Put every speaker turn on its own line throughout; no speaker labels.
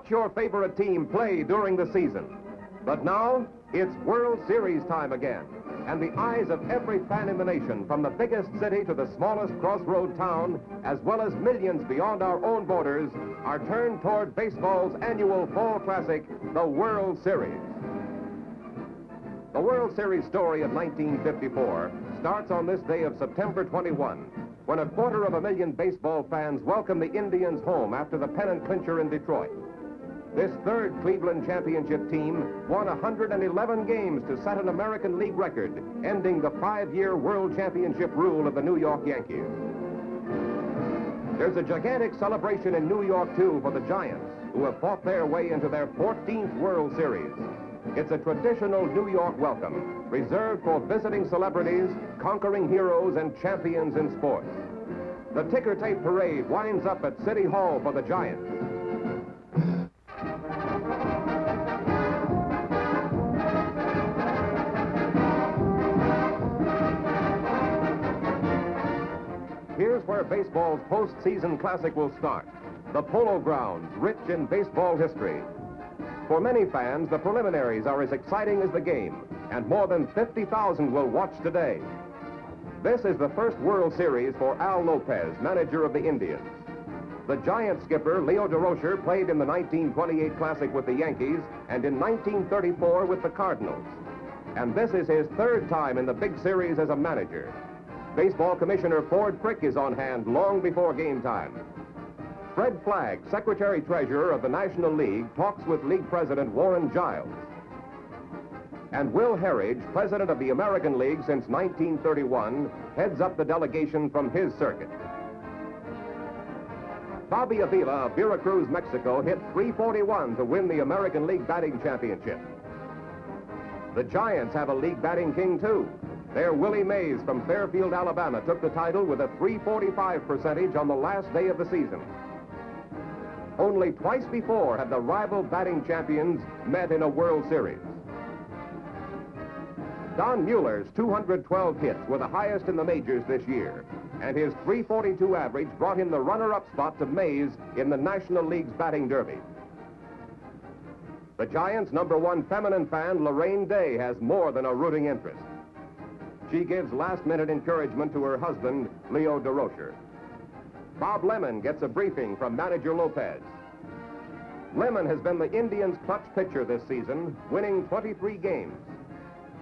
watch your favorite team play during the season. But now, it's World Series time again. And the eyes of every fan in the nation, from the biggest city to the smallest crossroad town, as well as millions beyond our own borders, are turned toward baseball's annual fall classic, the World Series. The World Series story of 1954 starts on this day of September 21, when 250,000 baseball fans welcome the Indians home after the pennant clincher in Detroit. This third Cleveland championship team won 111 games to set an American League record, ending the 5-year World Championship rule of the New York Yankees. There's a gigantic celebration in New York, too, for the Giants, who have fought their way into their 14th World Series. It's a traditional New York welcome, reserved for visiting celebrities, conquering heroes, and champions in sports. The ticker tape parade winds up at City Hall for the Giants. Here's where baseball's postseason classic will start. The Polo Grounds, rich in baseball history. For many fans, the preliminaries are as exciting as the game, and more than 50,000 will watch today. This is the first World Series for Al Lopez, manager of the Indians. The Giant skipper, Leo DeRocher, played in the 1928 Classic with the Yankees and in 1934 with the Cardinals. And this is his third time in the big series as a manager. Baseball Commissioner Ford Frick is on hand long before game time. Fred Flagg, Secretary-Treasurer of the National League, talks with League President Warren Giles. And Will Herridge, President of the American League since 1931, heads up the delegation from his circuit. Bobby Avila of Veracruz, Mexico, hit .341 to win the American League batting championship. The Giants have a league batting king, too. Their Willie Mays from Fairfield, Alabama, took the title with a .345 percentage on the last day of the season. Only twice before have the rival batting champions met in a World Series. Don Mueller's 212 hits were the highest in the majors this year, and his .342 average brought him the runner-up spot to Mays in the National League's batting derby. The Giants' #1 feminine fan, Lorraine Day, has more than a rooting interest. She gives last-minute encouragement to her husband, Leo DeRocher. Bob Lemon gets a briefing from manager Lopez. Lemon has been the Indians' clutch pitcher this season, winning 23 games.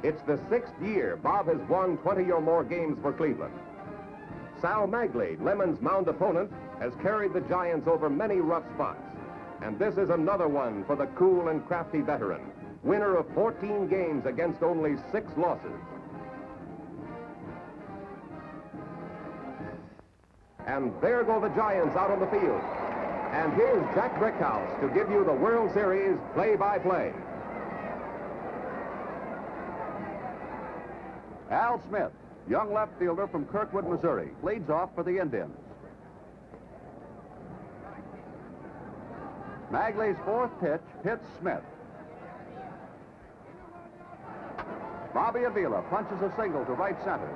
It's the 6th year Bob has won 20 or more games for Cleveland. Sal Magley, Lemon's mound opponent, has carried the Giants over many rough spots. And this is another one for the cool and crafty veteran, winner of 14 games against only 6 losses. And there go the Giants out on the field. And here's Jack Brickhouse to give you the World Series play-by-play.
Al Smith, young left fielder from Kirkwood, Missouri, leads off for the Indians. Magley's 4th pitch hits Smith. Bobby Avila punches a single to right center.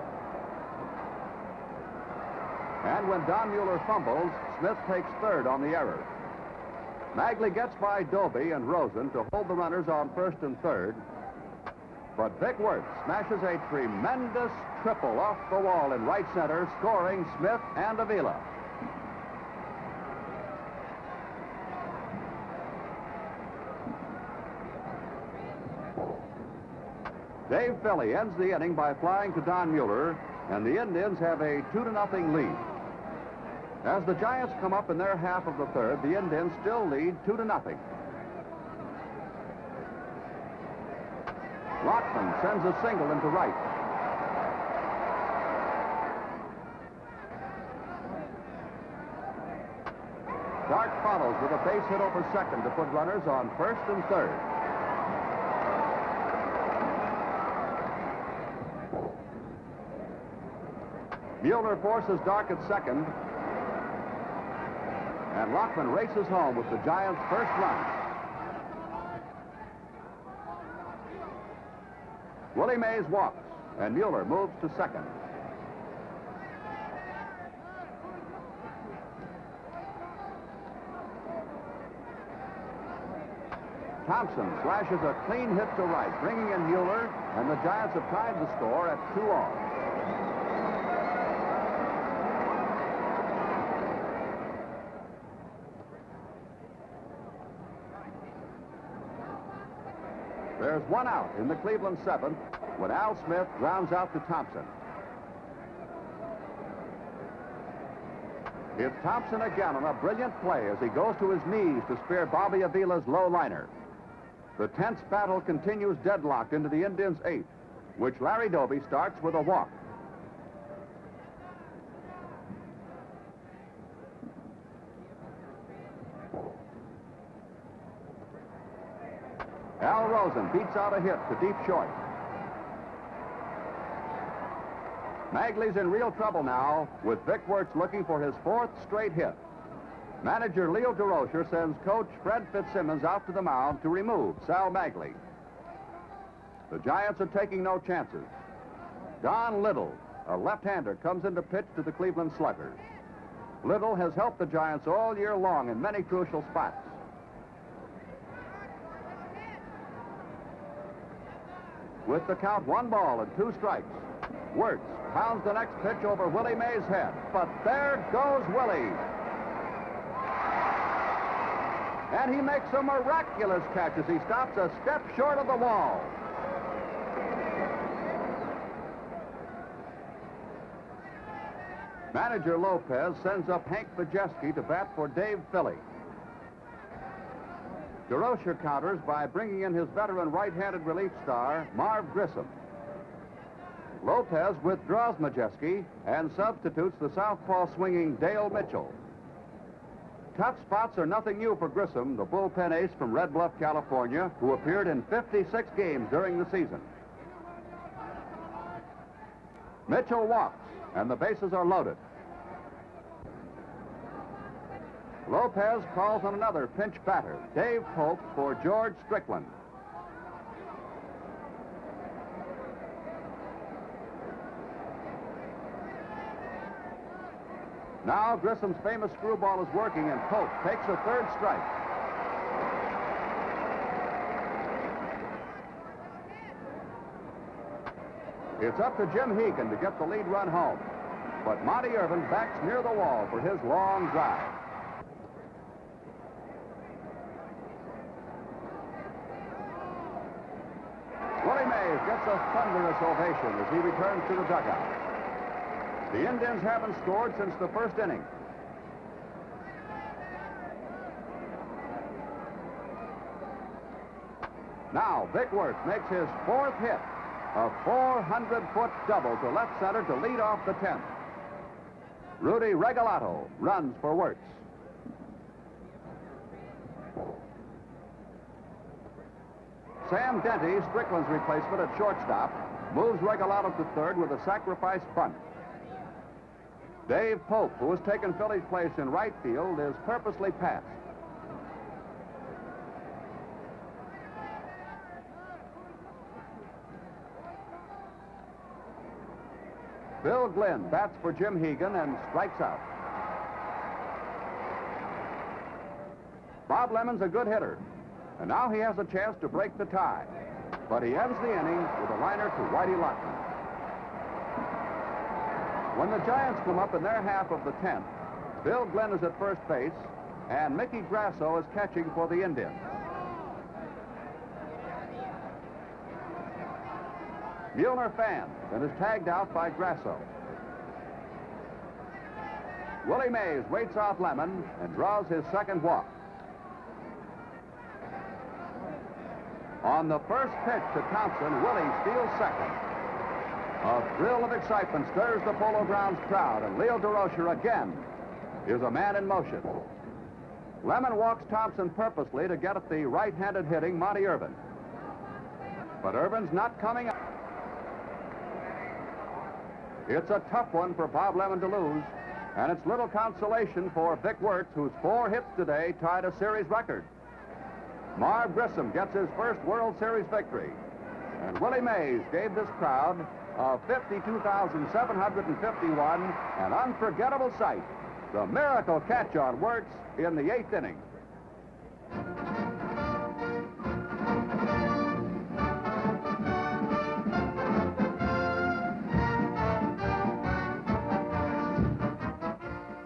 And when Don Mueller fumbles, Smith takes 3rd on the error. Magley gets by Doby and Rosen to hold the runners on 1st and 3rd. But Vic Wirtz smashes a tremendous triple off the wall in right center, scoring Smith and Avila. Dave Philly ends the inning by flying to Don Mueller, and the Indians have a 2-0 lead. As the Giants come up in their half of the 3rd, the Indians still lead 2-0. Lockman sends a single into right. Dark follows with a base hit over second to put runners on 1st and 3rd. Mueller forces Dark at second. And Lockman races home with the Giants' first run. Willie Mays walks, and Mueller moves to second. Thompson slashes a clean hit to right, bringing in Mueller, and the Giants have tied the score at 2-all. There's one out in the Cleveland seventh when Al Smith grounds out to Thompson. It's Thompson again on a brilliant play as he goes to his knees to spare Bobby Avila's low liner. The tense battle continues deadlocked into the Indians' eighth, which Larry Doby starts with a walk. Al Rosen beats out a hit to deep short. Magley's in real trouble now, with Vic Wertz looking for his fourth straight hit. Manager Leo DeRocher sends coach Fred Fitzsimmons out to the mound to remove Sal Magley. The Giants are taking no chances. Don Little, a left-hander, comes in to pitch to the Cleveland Sluggers. Little has helped the Giants all year long in many crucial spots. With the count 1 ball and 2 strikes, Wertz pounds the next pitch over Willie Mays' head. But there goes Willie. And he makes a miraculous catch as he stops a step short of the wall. Manager Lopez sends up Hank Majeski to bat for Dave Philly. DeRocher counters by bringing in his veteran right-handed relief star, Marv Grissom. Lopez withdraws Majeski and substitutes the southpaw swinging Dale Mitchell. Tough spots are nothing new for Grissom, the bullpen ace from Red Bluff, California, who appeared in 56 games during the season. Mitchell walks, and the bases are loaded. Lopez calls on another pinch batter, Dave Pope, for George Strickland. Now Grissom's famous screwball is working, and Pope takes a third strike. It's up to Jim Hegan to get the lead run home, but Monty Irvin backs near the wall for his long drive. Willie Mays gets a thunderous ovation as he returns to the dugout. The Indians haven't scored since the first inning. Now, Vic Wertz makes his fourth hit, a 400-foot double to left center to lead off the 10th. Rudy Regalado runs for Wertz. Sam Denty, Strickland's replacement at shortstop, moves Regalado to third with a sacrifice bunt. Dave Pope, who has taken Philly's place in right field, is purposely passed. Bill Glenn bats for Jim Hegan and strikes out. Bob Lemon's a good hitter, and now he has a chance to break the tie. But he ends the inning with a liner to Whitey Lockman. When the Giants come up in their half of the 10th, Bill Glenn is at first base, and Mickey Grasso is catching for the Indians. Mueller fans and is tagged out by Grasso. Willie Mays waits off Lemon and draws his second walk. On the first pitch to Thompson, Willie steals second. A thrill of excitement stirs the Polo Grounds crowd, and Leo DeRocher again is a man in motion. Lemon walks Thompson purposely to get at the right-handed hitting Monty Irvin. But Irvin's not coming up. It's a tough one for Bob Lemon to lose, and it's little consolation for Vic Wertz, whose 4 hits today tied a series record. Marv Grissom gets his first World Series victory, and Willie Mays gave this crowd of 52,751 an unforgettable sight. The miracle catch on Wertz in the 8th inning.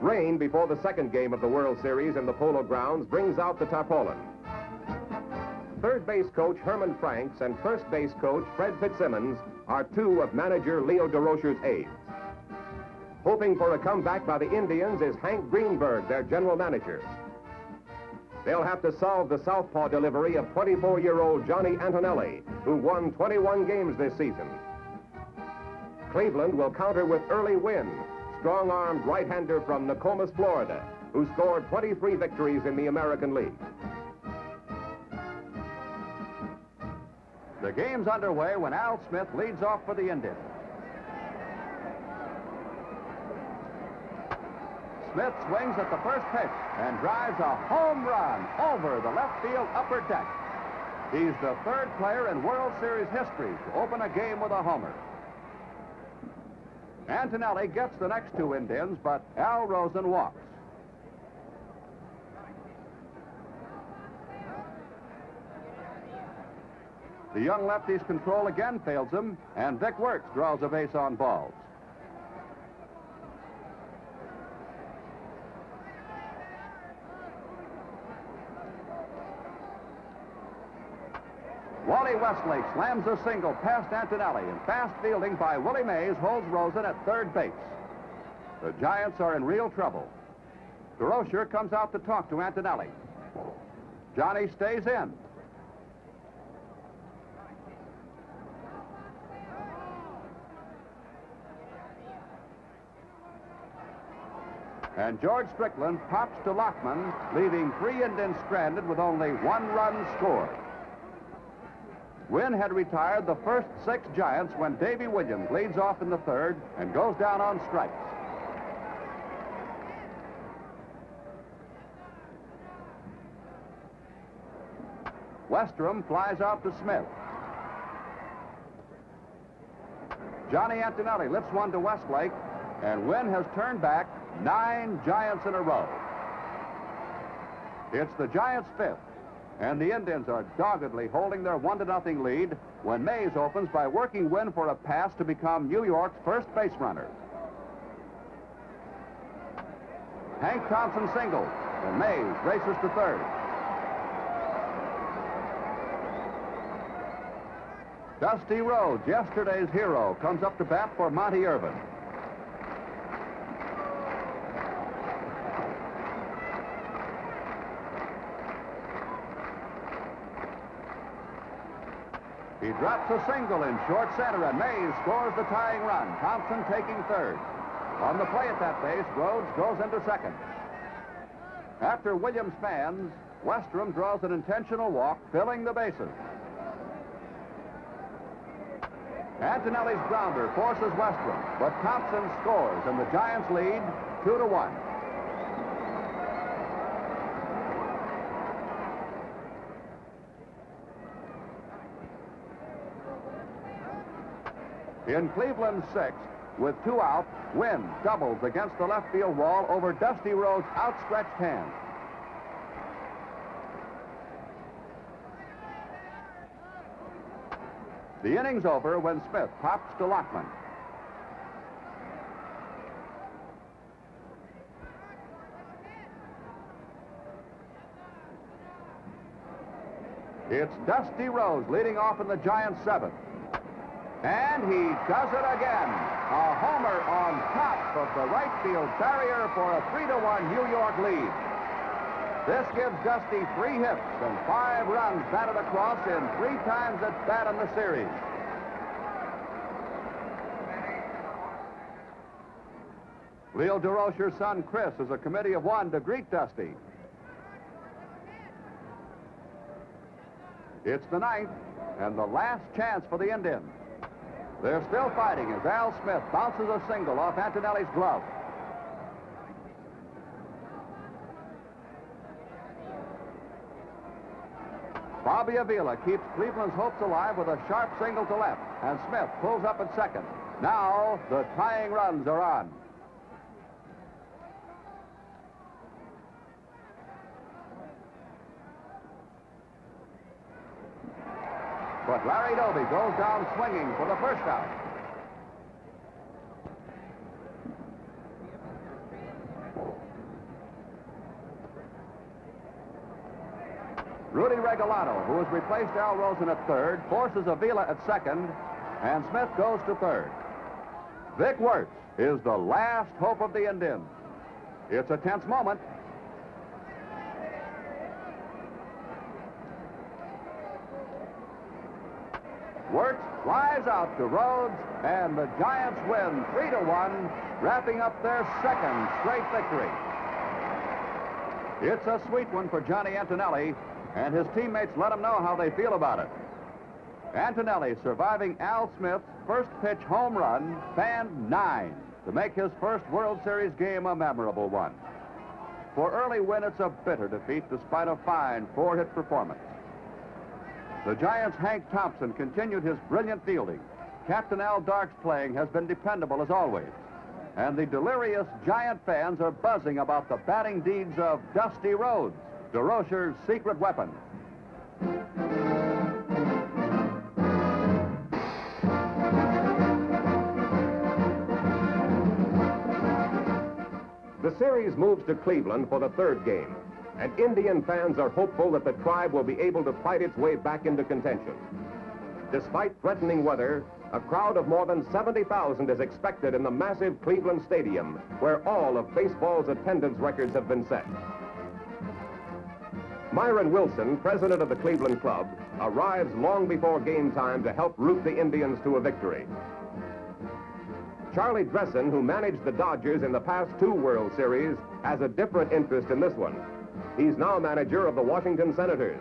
Rain before the second game of the World Series in the Polo Grounds brings out the tarpaulin. Third base coach Herman Franks and first base coach Fred Fitzsimmons are two of manager Leo DeRocher's aides. Hoping for a comeback by the Indians is Hank Greenberg, their general manager. They'll have to solve the southpaw delivery of 24-year-old Johnny Antonelli, who won 21 games this season. Cleveland will counter with Early Wynn, strong-armed right-hander from Nokomis, Florida, who scored 23 victories in the American League.
The game's underway when Al Smith leads off for the Indians. Smith swings at the first pitch and drives a home run over the left field upper deck. He's the third player in World Series history to open a game with a homer. Antonelli gets the next two Indians, but Al Rosen walks. The young lefty's control again fails him, and Vic Wertz draws a base on balls. Wally Westlake slams a single past Antonelli, and fast fielding by Willie Mays holds Rosen at third base. The Giants are in real trouble. DeRocher comes out to talk to Antonelli. Johnny stays in. And George Strickland pops to Lockman, leaving three Indians stranded with only one run scored. Wynn had retired the first six Giants when Davy Williams leads off in the third and goes down on strikes. Westrom flies out to Smith. Johnny Antonelli lifts one to Westlake, and Wynn has turned back 9 Giants in a row. It's the Giants' fifth, and the Indians are doggedly holding their 1-0 lead when Mays opens by working Wynn for a pass to become New York's first base runner. Hank Thompson singles, and Mays races to third. Dusty Rhodes, yesterday's hero, comes up to bat for Monty Irvin. He drops a single in short center, and Mays scores the tying run. Thompson taking third. On the play at that base, Rhodes goes into second. After Williams fans, Westrom draws an intentional walk, filling the bases. Antonelli's grounder forces Westrom, but Thompson scores, and the Giants lead 2-1. In Cleveland's sixth, with 2 out, Wynn doubles against the left field wall over Dusty Rhodes' outstretched hand. The inning's over when Smith pops to Lockman. It's Dusty Rhodes leading off in the Giants' seventh. And he does it again. A homer on top of the right field barrier for a 3-1 New York lead. This gives Dusty 3 hits and 5 runs batted across in 3 times at bat in the series. Leo DeRocher's son, Chris, is a committee of 1 to greet Dusty. It's the 9th and the last chance for the Indians. They're still fighting as Al Smith bounces a single off Antonelli's glove. Bobby Avila keeps Cleveland's hopes alive with a sharp single to left, and Smith pulls up at second. Now the tying runs are on. But Larry Doby goes down swinging for the first out. Rudy Regalado, who has replaced Al Rosen at third, forces Avila at second, and Smith goes to third. Vic Wirtz is the last hope of the Indians. It's a tense moment. Wirtz flies out to Rhodes, and the Giants win 3-1, wrapping up their second straight victory. It's a sweet one for Johnny Antonelli, and his teammates let him know how they feel about it. Antonelli surviving Al Smith's first pitch home run, fanned 9 to make his first World Series game a memorable one. For Early Wynn, it's a bitter defeat despite a fine 4-hit performance. The Giants' Hank Thompson continued his brilliant fielding. Captain Al Dark's playing has been dependable as always. And the delirious Giant fans are buzzing about the batting deeds of Dusty Rhodes, DeRocher's secret weapon.
The series moves to Cleveland for the third game, and Indian fans are hopeful that the tribe will be able to fight its way back into contention. Despite threatening weather, a crowd of more than 70,000 is expected in the massive Cleveland Stadium, where all of baseball's attendance records have been set. Myron Wilson, president of the Cleveland Club, arrives long before game time to help root the Indians to a victory. Charlie Dressen, who managed the Dodgers in the past 2 World Series, has a different interest in this one. He's now manager of the Washington Senators.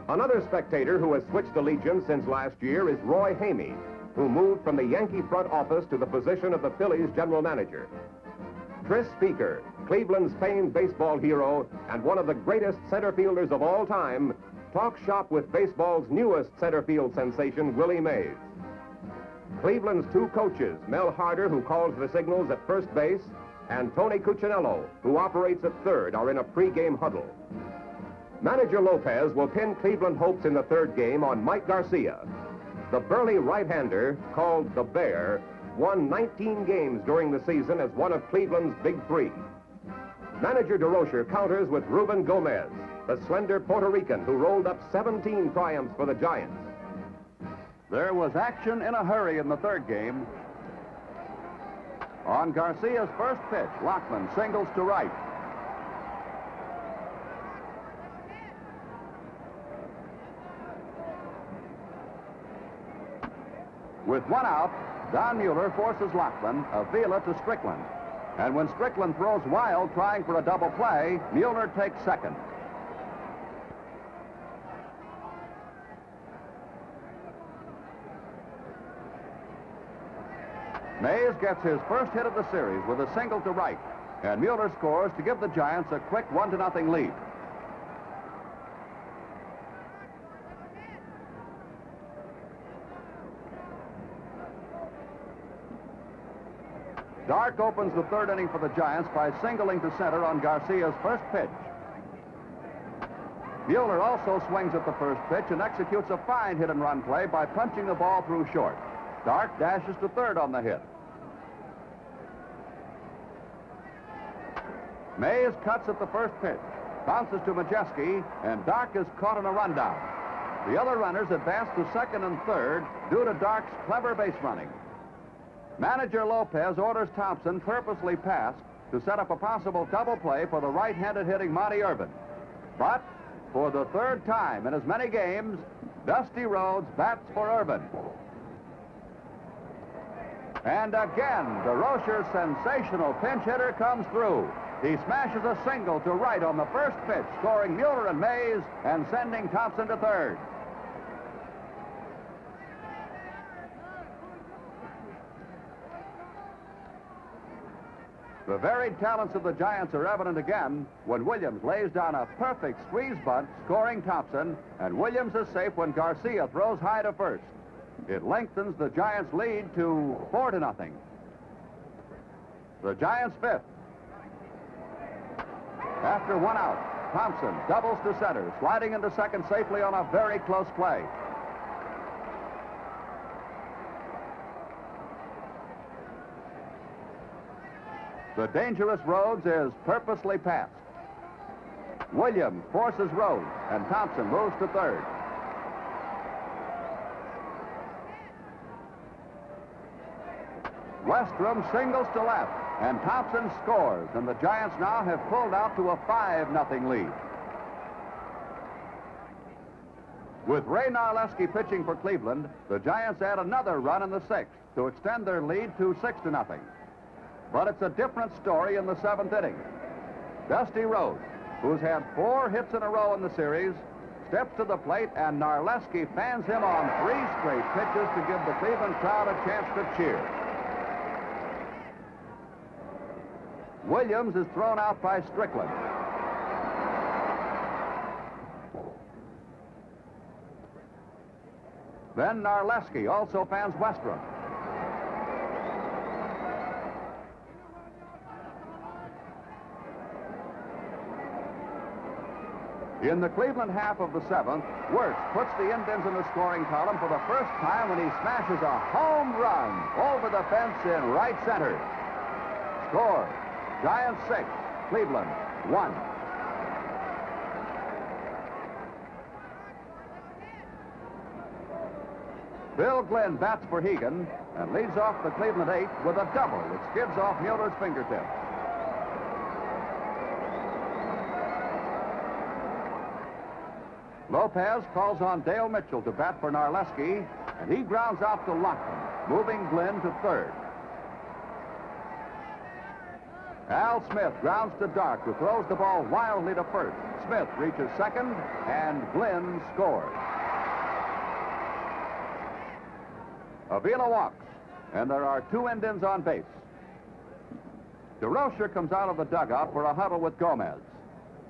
Another spectator who has switched allegiance since last year is Roy Hamey, who moved from the Yankee front office to the position of the Phillies general manager. Tris Speaker, Cleveland's famed baseball hero and one of the greatest center fielders of all time, talks shop with baseball's newest center field sensation, Willie Mays. Cleveland's 2 coaches, Mel Harder, who calls the signals at first base, and Tony Cuccinello, who operates at third, are in a pregame huddle. Manager Lopez will pin Cleveland hopes in the third game on Mike Garcia. The burly right-hander, called the Bear, won 19 games during the season as one of Cleveland's big 3. Manager DeRocher counters with Ruben Gomez, the slender Puerto Rican who rolled up 17 triumphs for the Giants.
There was action in a hurry in the third game. On Garcia's first pitch, Lockman singles to right. With 1 out, Don Mueller forces Lockman, Avila to Strickland. And when Strickland throws wild trying for a double play, Mueller takes second. Mays gets his first hit of the series with a single to right, and Mueller scores to give the Giants a quick 1-0 lead. Dark opens the third inning for the Giants by singling to center on Garcia's first pitch. Mueller also swings at the first pitch and executes a fine hit-and-run play by punching the ball through short. Dark dashes to third on the hit. Mays cuts at the first pitch, bounces to Majeski, and Dark is caught in a rundown. The other runners advance to second and third due to Dark's clever base running. Manager Lopez orders Thompson purposely passed to set up a possible double play for the right-handed hitting Monty Irvin. But for the third time in as many games, Dusty Rhodes bats for Irvin. And again, DeRocher's sensational pinch hitter comes through. He smashes a single to right on the first pitch, scoring Mueller and Mays and sending Thompson to third. The varied talents of the Giants are evident again when Williams lays down a perfect squeeze bunt, scoring Thompson, and Williams is safe when Garcia throws high to first. It lengthens the Giants' lead to 4-0. The Giants' fifth. After 1 out, Thompson doubles to center, sliding into second safely on a very close play. The dangerous Rhodes is purposely passed. Williams forces Rose, and Thompson moves to third. Westrom singles to left, and Thompson scores, and the Giants now have pulled out to a 5-0 lead. With Ray Narleski pitching for Cleveland, the Giants add another run in the 6th to extend their lead to 6-0. But it's a different story in the 7th inning. Dusty Rose, who's had 4 hits in a row in the series, steps to the plate, and Narleski fans him on 3 straight pitches to give the Cleveland crowd a chance to cheer. Williams is thrown out by Strickland. Then Narleski also fans Westrom. In the Cleveland half of the 7th, Wirtz puts the Indians in the scoring column for the first time when he smashes a home run over the fence in right center. Score, Giants 6, Cleveland 1. Bill Glenn bats for Hegan and leads off the Cleveland 8 with a double that skids off Mueller's fingertips. Lopez calls on Dale Mitchell to bat for Narleski, and he grounds out to Lockman, moving Glenn to third. Al Smith grounds to Dark, who throws the ball wildly to first. Smith reaches second, and Glenn scores. Avila walks, and there are 2 Indians on base. DeRocher comes out of the dugout for a huddle with Gomez.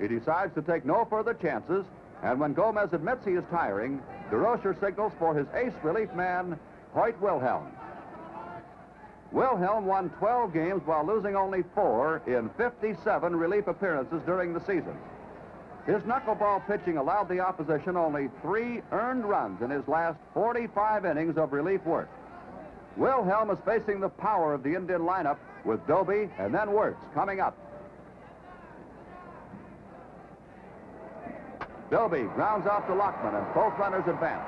He decides to take no further chances, and when Gomez admits he is tiring, DeRocher signals for his ace relief man, Hoyt Wilhelm. Wilhelm won 12 games while losing only 4 in 57 relief appearances during the season. His knuckleball pitching allowed the opposition only 3 earned runs in his last 45 innings of relief work. Wilhelm is facing the power of the Indian lineup with Doby and then Wirtz coming up. Doby grounds out to Lockman, and both runners advance.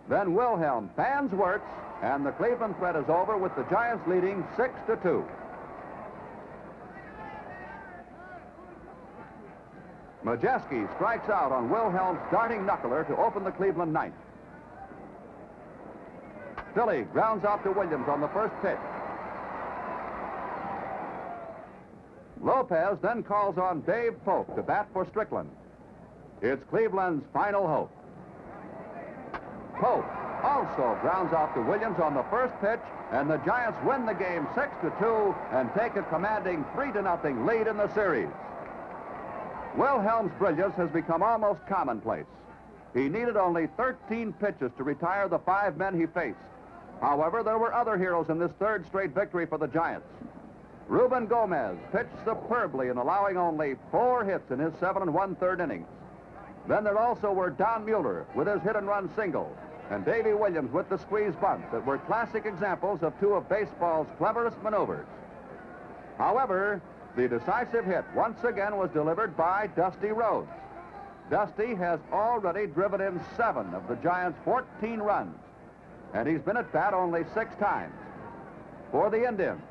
Then Wilhelm fans Wirtz, and the Cleveland threat is over with the Giants leading 6-2. Majeski strikes out on Wilhelm's darting knuckler to open the Cleveland 9th. Philly grounds out to Williams on the first pitch. Lopez then calls on Dave Pope to bat for Strickland. It's Cleveland's final hope. Pope also grounds out to Williams on the first pitch, and the Giants win the game 6-2 and take a commanding 3-0 lead in the series. Wilhelm's brilliance has become almost commonplace. He needed only 13 pitches to retire the 5 men he faced. However, there were other heroes in this 3rd straight victory for the Giants. Ruben Gomez pitched superbly in allowing only 4 hits in his 7 1/3 innings. Then there also were Don Mueller with his hit-and-run single, and Davy Williams with the squeeze bunt that were classic examples of 2 of baseball's cleverest maneuvers. However, the decisive hit once again was delivered by Dusty Rose. Dusty has already driven in 7 of the Giants' 14 runs, and he's been at bat only 6 times. For the Indians,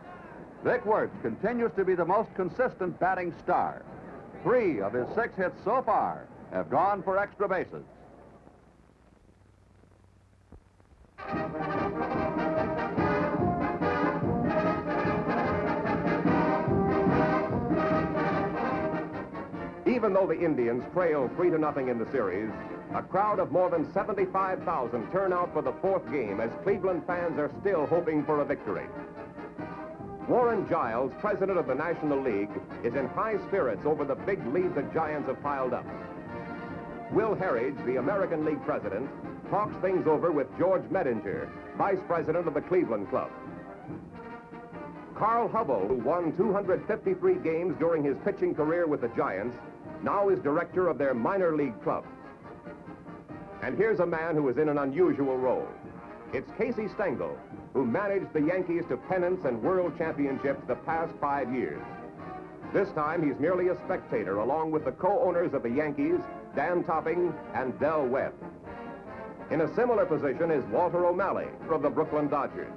Vic Wirtz continues to be the most consistent batting star. 3 of his 6 hits so far have gone for extra bases.
Even though the Indians trail 3-0 in the series, a crowd of more than 75,000 turn out for the 4th game as Cleveland fans are still hoping for a victory. Warren Giles, president of the National League, is in high spirits over the big lead the Giants have piled up. Will Herridge, the American League president, talks things over with George Medinger, vice president of the Cleveland Club. Carl Hubble, who won 253 games during his pitching career with the Giants, now is director of their minor league club. And here's a man who is in an unusual role. It's Casey Stengel, who managed the Yankees to pennants and world championships the past 5 years. This time, he's merely a spectator along with the co-owners of the Yankees, Dan Topping and Del Webb. In a similar position is Walter O'Malley of the Brooklyn Dodgers.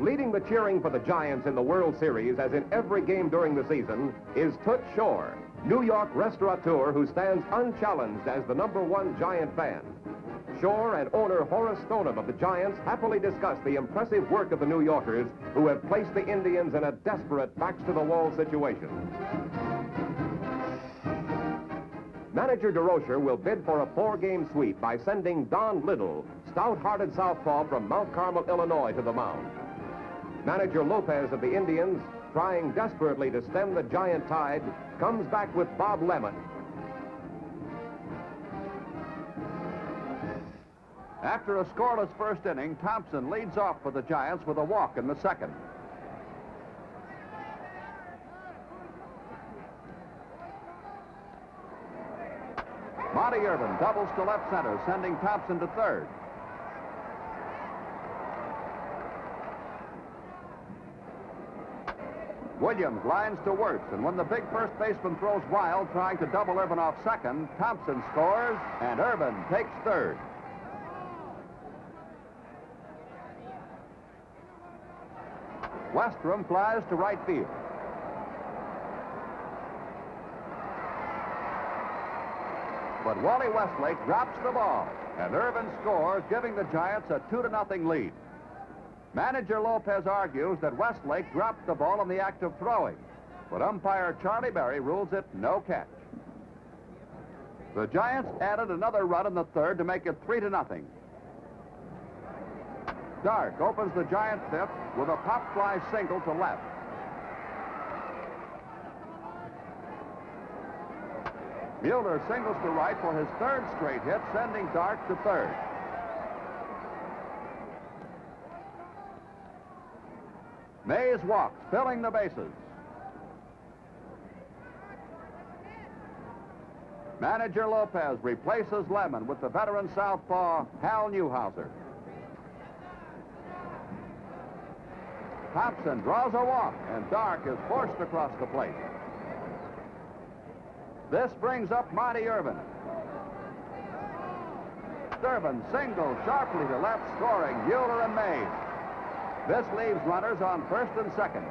Leading the cheering for the Giants in the World Series, as in every game during the season, is Toots Shore, New York restaurateur who stands unchallenged as the #1 Giant fan. Shore and owner Horace Stoneham of the Giants happily discuss the impressive work of the New Yorkers who have placed the Indians in a desperate backs-to-the-wall situation. Manager DeRocher will bid for a 4-game sweep by sending Don Little, stout-hearted southpaw from Mount Carmel, Illinois, to the mound. Manager Lopez of the Indians, trying desperately to stem the Giant tide, comes back with Bob Lemon.
After a scoreless first inning, Thompson leads off for the Giants with a walk in the second. Monty Irvin doubles to left center, sending Thompson to third. Williams lines to Wirtz, and when the big first baseman throws wild, trying to double Irvin off second, Thompson scores, and Irvin takes third. Westrom flies to right field. But Wally Westlake drops the ball, and Irvin scores, giving the Giants a 2-0 lead. Manager Lopez argues that Westlake dropped the ball in the act of throwing, but umpire Charlie Berry rules it no catch. The Giants added another run in the third to make it 3-0. Dark opens the Giant fifth with a pop fly single to left. Mueller singles to right for his third straight hit, sending Dark to third. Mays walks, filling the bases. Manager Lopez replaces Lemon with the veteran southpaw Hal Newhouser. Thompson draws a walk, and Dark is forced across the plate. This brings up Monty Irvin. Irvin singles sharply to left, scoring Mueller and Mays. This leaves runners on first and second.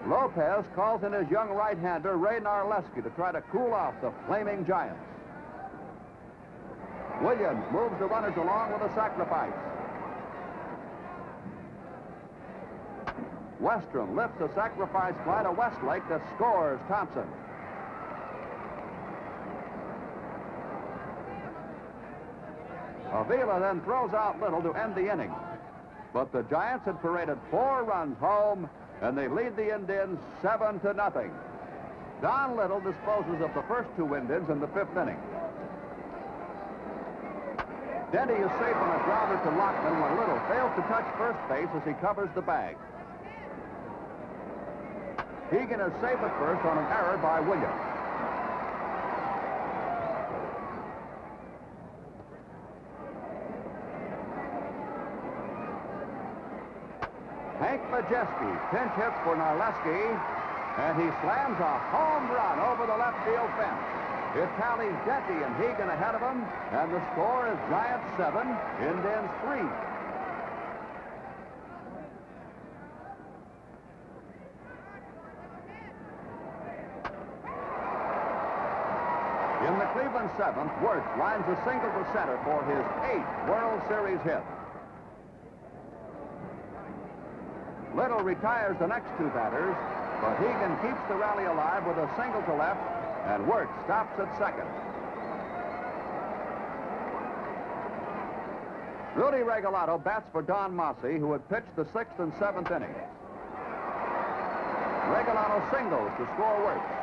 Lopez calls in his young right-hander, Ray Narleski, to try to cool off the flaming Giants. Williams moves the runners along with a sacrifice. Westrom lifts a sacrifice fly to Westlake that scores Thompson. Avila then throws out Little to end the inning. But the Giants had paraded 4 runs home, and they lead the Indians 7-0. Don Little disposes of the first 2 Indians in the 5th inning. Denny is safe on a grounder to Lockman when Little fails to touch first base as he covers the bag. Hegan is safe at first on an error by Williams. Hank Majeski pinch hits for Narleski, and he slams a home run over the left field fence. It tallies Denny and Hegan ahead of him, and the score is Giants 7, Indians 3. In the Cleveland 7th, Wirtz lines a single to center for his 8th World Series hit. Little retires the next 2 batters, but Hegan keeps the rally alive with a single to left, and Wirtz stops at second. Rudy Regalado bats for Don Mossy, who had pitched the 6th and 7th innings. Regalado singles to score Wirtz.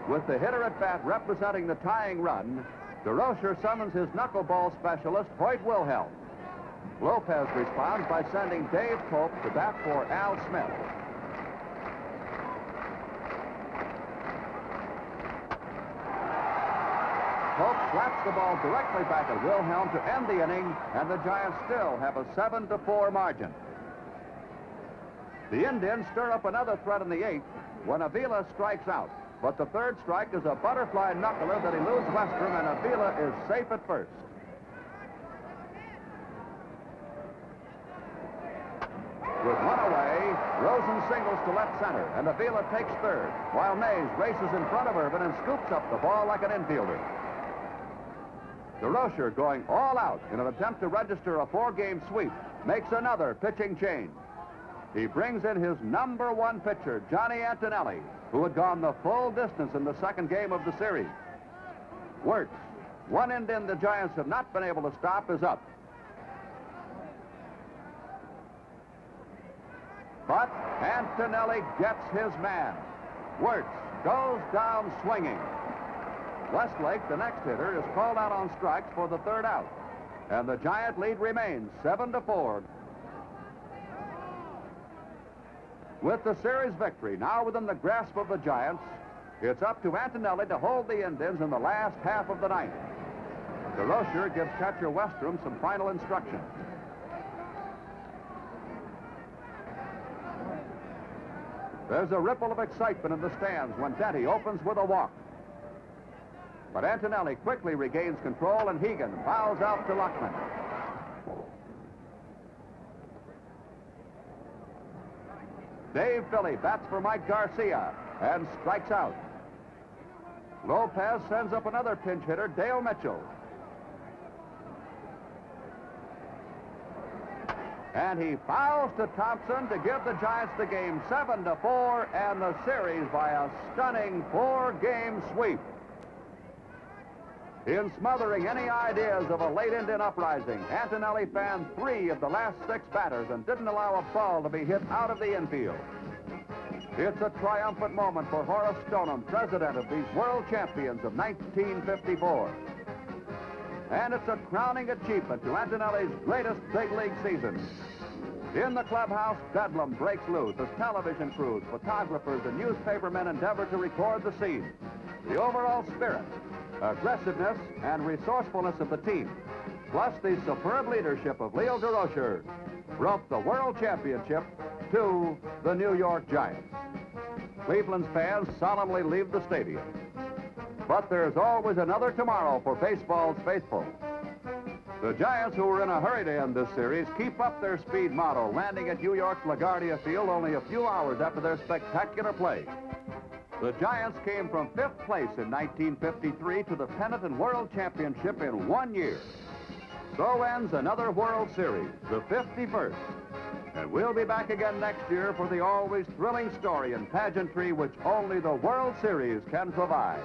With the hitter at bat representing the tying run, DeRocher summons his knuckleball specialist, Hoyt Wilhelm. Lopez responds by sending Dave Pope to bat for Al Smith. Pope slaps the ball directly back at Wilhelm to end the inning, and the Giants still have a 7-4 margin. The Indians stir up another threat in the 8th when Avila strikes out. But the third strike is a butterfly knuckler that eludes Westrom, and Avila is safe at first. With one away, Rosen singles to left center, and Avila takes third, while Mays races in front of Irvin and scoops up the ball like an infielder. DeRocher, going all out in an attempt to register a 4-game sweep, makes another pitching change. He brings in his number 1 pitcher, Johnny Antonelli, who had gone the full distance in the second game of the series. Wirtz, one Indian the Giants have not been able to stop, is up. But Antonelli gets his man. Wirtz goes down swinging. Westlake, the next hitter, is called out on strikes for the third out. And the Giant lead remains 7-4. With the series victory now within the grasp of the Giants, it's up to Antonelli to hold the Indians in the last half of the ninth. DeRocher gives catcher Westrom some final instructions. There's a ripple of excitement in the stands when Denty opens with a walk. But Antonelli quickly regains control, and Hegan fouls out to Luckman. Dave Philly bats for Mike Garcia and strikes out. Lopez sends up another pinch hitter, Dale Mitchell. And he fouls to Thompson to give the Giants the game 7-4 and the series by a stunning 4-game sweep. In smothering any ideas of a late Indian uprising, Antonelli fanned 3 of the last 6 batters and didn't allow a ball to be hit out of the infield. It's a triumphant moment for Horace Stoneham, president of these world champions of 1954. And it's a crowning achievement to Antonelli's greatest big league season. In the clubhouse, bedlam breaks loose as television crews, photographers, and newspapermen endeavor to record the scene. The overall spirit, aggressiveness, and resourcefulness of the team, plus the superb leadership of Leo DeRocher, brought the World Championship to the New York Giants. Cleveland's fans solemnly leave the stadium. But there's always another tomorrow for baseball's faithful. The Giants, who were in a hurry to end this series, keep up their speed motto, landing at New York's LaGuardia Field only a few hours after their spectacular play. The Giants came from 5th place in 1953 to the pennant and World Championship in 1 year. So ends another World Series, the 51st. And we'll be back again next year for the always thrilling story and pageantry which only the World Series can provide.